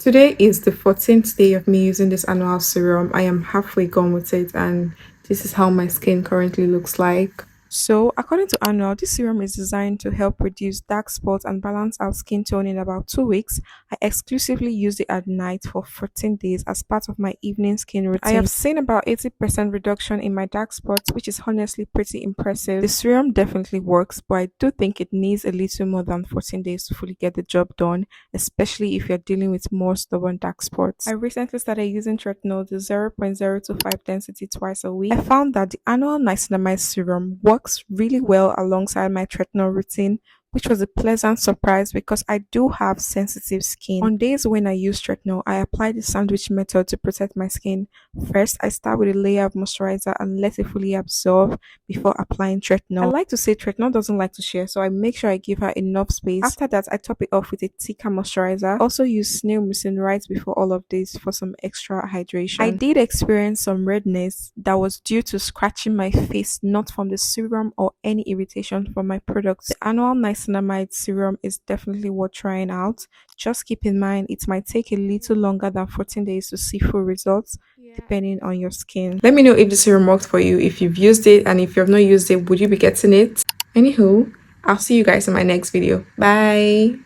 Today is the 14th day of me using this annual serum. I am halfway gone with it, and this is how my skin currently looks like. So, according to Annual, this serum is designed to help reduce dark spots and balance out skin tone in about 2 weeks. I exclusively use it at night for 14 days as part of my evening skin routine. I have seen about 80% reduction in my dark spots, which is honestly pretty impressive. The serum definitely works, but I do think it needs a little more than 14 days to fully get the job done, especially if you're dealing with more stubborn dark spots. I recently started using Tretinoin, the 0.025 density twice a week. I found that the Anua Niacinamide Serum works really well alongside my Tretinoin routine, which was a pleasant surprise because I do have sensitive skin. On days when I use Tretinoin, I apply the sandwich method to protect my skin. First, I start with a layer of moisturizer and let it fully absorb before applying Tretinoin. I like to say Tretinoin doesn't like to share, so I make sure I give her enough space. After that, I top it off with a thicker moisturizer. Also use Snail Mucin right before all of this for some extra hydration. I did experience some redness that was due to scratching my face, not from the serum or any irritation from my products. The annual niacinamide serum is definitely worth trying out. Just keep in mind it might take a little longer than 14 days to see full results depending on your skin. Let me know if the serum worked for you, if you've used it, and if you have not used it, would you be getting it? Anywho, I'll see you guys in my next video. Bye.